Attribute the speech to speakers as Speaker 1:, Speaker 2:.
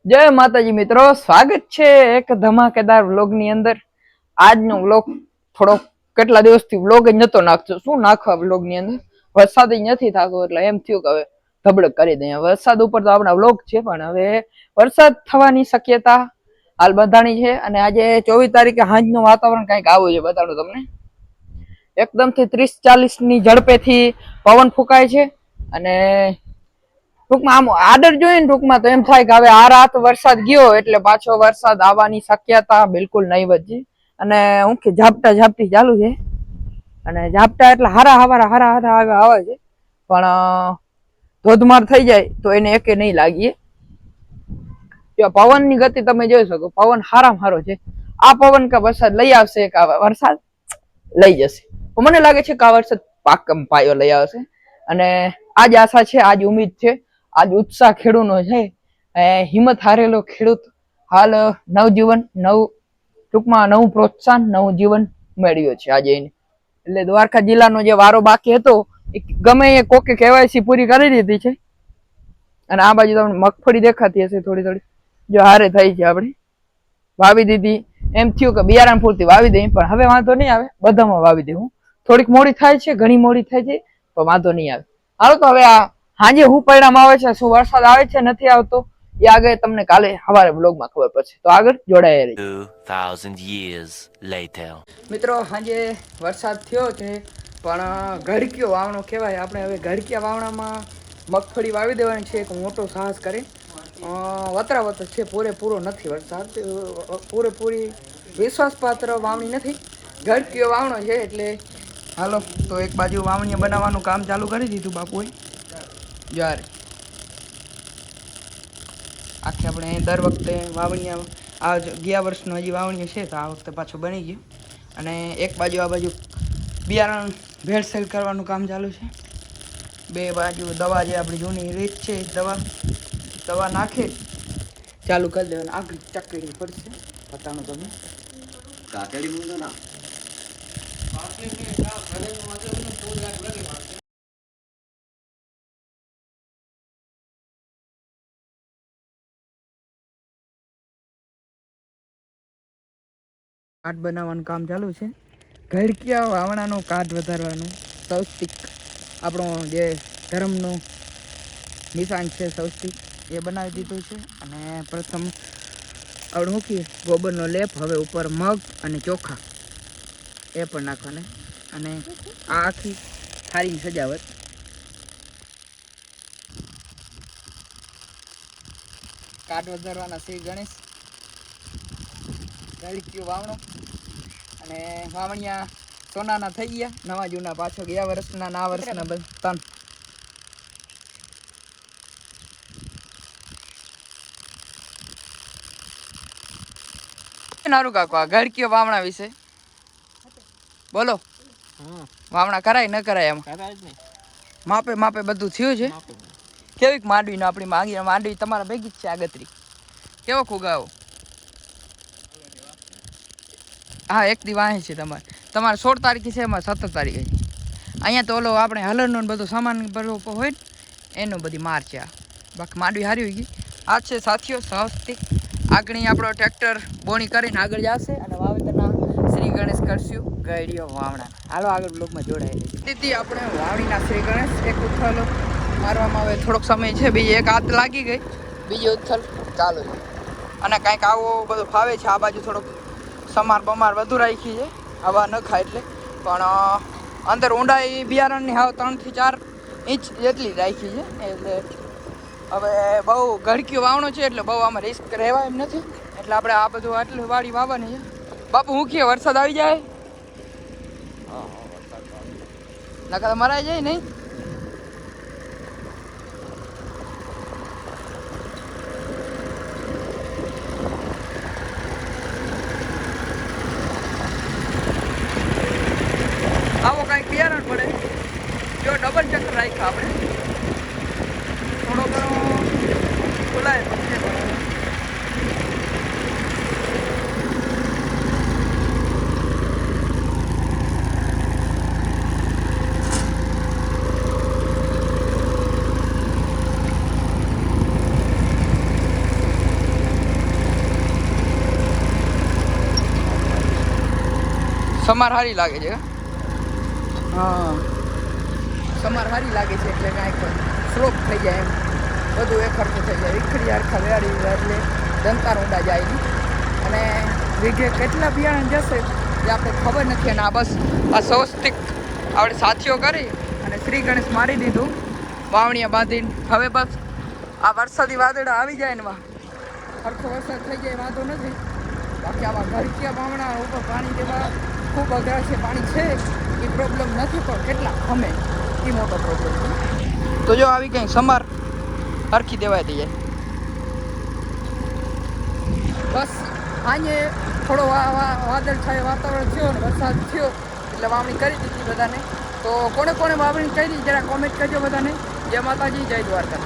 Speaker 1: જય માતાજી મિત્રો, સ્વાગત છે એક ધમાકેદાર વ્લોગની અંદર। આજનો વ્લોગ થોડો કેટલા દિવસથી વ્લોગ જ નતો નાખતો, શું નાખવા વ્લોગની અંદર વરસાદ જ નથી થતો, એટલે એમ થયું કે હવે ધબડક કરી દઈએ। વરસાદ ઉપર તો આપણા વ્લોગ છે, પણ હવે વરસાદ થવાની શક્યતા હાલ બધાની છે। અને આજે 24 તારીખે સાંજનું વાતાવરણ કંઈક આવું છે, બતાડું તમને। એકદમથી 30-40 ની ઝડપેથી પવન ફૂંકાય છે, અને ટૂંકમાં આમ આદર જોઈએ ને ટૂંકમાં તો એમ થાય કે હવે આ રાત વરસાદ ગયો એટલે પાછો વરસાદ આવવાની શક્યતા બિલકુલ નહીં છે। અને હું કે ઝાપટા ઝાપટી ચાલુ છે, અને ઝાપટા એટલે હારા આવે છે, પણ ધોધમાર થઈ જાય તો એને એકે નહીં લાગીએ। જો પવનની ગતિ તમે જોઈ શકો, પવન હારામાં હારો છે। આ પવન કે વરસાદ લઈ આવશે કે વરસાદ લઈ જશે, મને લાગે છે કે આ વરસાદ પાકમ પાયો લઈ આવશે। અને આજ આશા છે, આજ ઉમ્મીદ છે, આજ ઉત્સાહ ખેડૂતનો છે। હિંમત હારેલો ખેડૂત હાલ નવજીવન ટૂંકમાં નવું પ્રોત્સાહન, નવું જીવન મેળવ્યો છે આજે એને। એટલે દ્વારકા જિલ્લાનો જે વારો બાકી હતો એ ગમે એ કોકે કેવાયસી પૂરી કરી દીધી છે। અને આ બાજુ તમને મગફળી દેખાતી હશે થોડી થોડી, જો હારે થઈ છે, આપણે વાવી દીધી। એમ થયું કે બિયારણ પૂરતી વાવી દઈએ, પણ હવે વાંધો નહીં આવે, બધામાં વાવી દઉં। થોડીક મોડી થાય છે, ઘણી મોડી થાય છે, તો વાંધો નહીં આવે। હાલો તો હવે આ હાંજે શું પરિણામ આવે છે, શું વરસાદ આવે છે નથી આવતો, એ આગળ તમને કાલે સવારે બ્લોગમાં ખબર પડશે, તો આગળ જોડાયા રહેજો।
Speaker 2: 2000 years later
Speaker 1: મિત્રો, સાંજે વરસાદ થયો છે, પણ ઘડકીયો વાવણો કહેવાય। આપણે હવે ઘડકીયા વાવણામાં મગફળી વાવી દેવાની છે, એક મોટો સાહસ કરી। વતરાવત છે, પૂરેપૂરો નથી વરસાદ, પૂરેપૂરી વિશ્વાસપાત્ર વાવણી નથી, ઘડકીયો વાવણો છે। એટલે હાલો તો એક બાજુ વાવણીઓ બનાવવાનું કામ ચાલુ કરી દીધું બાપુએ। જ્યારે આખી આપણે દર વખતે વાવણીયા આ ગયા વર્ષનો હજી વાવણીઓ છે, તો આ વખતે પાછું બની ગયું। અને એક બાજુ આ બાજુ બિયારણ ભેળસેળ કરવાનું કામ ચાલુ છે, બે બાજુ દવા જે આપણી જૂની રીત છે, દવા નાખે ચાલુ કરી દેવાનું। આગળ ચકડી પડશે, બતાવું તમે કાકડી મૂંગો ના કાટ બનાવવાનું કામ ચાલુ છે। ઘડકીયા વાવણાનો કાટ વધારવાનું સૌસ્તિક આપણો જે ધર્મનો નિશાન છે, સૌસ્તિક એ બનાવી દીધું છે। અને પ્રથમ આપણે મૂકીએ ગોબરનો લેપ, હવે ઉપર મગ અને ચોખા એ પણ નાખવાના। અને આ આખી થાળીની સજાવટ। કાટ વધારવાના શ્રી ગણેશ, ઘડકીયો વાવણો, અને વાવણિયા સોનાના થઈ ગયા, નવા જૂના પાછો ગયા વર્ષના ના વર્ષના ત્રણ। નારું કાકો, આ ઘડકીયો વાવણા વિશે બોલો। વાવણા કરાય ન કરાય? એમ માપે માપે બધું થયું છે। કેવીક માંડવી આપણી માંડવી તમારા ભેગી જ છે, આગતરી કેવો ખુગાવો? હા, એક દી વાહે છે તમારે 16 તારીખે છે, એમાં 17 તારીખે છે। અહીંયા તો ઓલો આપણે હલરનો બધો સામાન ભરવો હોય ને એનો બધી માર છે આ, બાકી માંડવી હારી હોય ગઈ। આ છે સાથીઓ સહસ્તી, આગળ આપણો ટ્રેક્ટર બોણી કરીને આગળ જશે, અને વાવેતરના શ્રી ગણેશ કરશું ગળીઓ વાવણા। હાલો આગળ બ્લોકમાં જોડાયેલી દીદી આપણે વાવણીના શ્રી ગણેશ એક ઉથલ મારવામાં આવે, થોડોક સમય છે, બીજી એક હાથ લાગી ગઈ, બીજી ઉથલ ચાલુ છે। અને કાંઈક આવો બધું ફાવે છે, આ બાજુ થોડોક સમાર બમાર વધુ રાખી છે, હવા ન ખાય એટલે, પણ અંદર ઊંડાઈ બિયારણની હાવ 3 થી 4 ઇંચ જેટલી રાખી છે। એટલે હવે બહુ ઘડકીયો વાવણો છે, એટલે બહુ આમાં રિસ્ક રહેવાય એમ નથી, એટલે આપણે આ બધું આટલી વાડી વાવવાની છે। બાપુ હું કે વરસાદ આવી જાય નકર મરાઈ જાય નહીં? આવો કાંઈક બિયારણ પડે, જો ડબલ ચક્કર રાખ્યા આપણે, થોડો ઘણો ખુલાય પછી સમાર હારી લાગે છે હા સમાર હારી લાગે છે એટલે કાંઈક સ્લોપ થઈ જાય એમ બધું એક હરખું થઈ જાય વિખરી હરખા વેરી એટલે જંતાર ઊંડા જાય નહીં અને વીઘે કેટલા બિયારણ જશે એ આપણે ખબર નથી અને આ બસ આ સ્વસ્તિક આપણે સાથીઓ કરી અને શ્રી ગણેશ મારી દીધું વાવણીયા બાંધીને હવે બસ આ વરસાદી વાદળા આવી જાય ને હરખો વરસાદ થઈ જાય વાંધો નથી બાકી આવા ઘરકિયા વાવણા ઉપર પાણી દેવા ખૂબ અઘરા છે પાણી છે એ પ્રોબ્લેમ નથી પણ કેટલા ખમે એ મોટો પ્રોબ્લેમ છે તો જો આવી કંઈ સમાર હરખી દેવાય થઈ જાય બસ આજે થોડો વાદળ છાયો વાતાવરણ થયો ને વરસાદ થયો એટલે વાવણી કરી દીધી બધાને તો કોને કોને વાવણી કરી જરા કોમેન્ટ કરજો બધાને જય માતાજી જય દ્વારકા.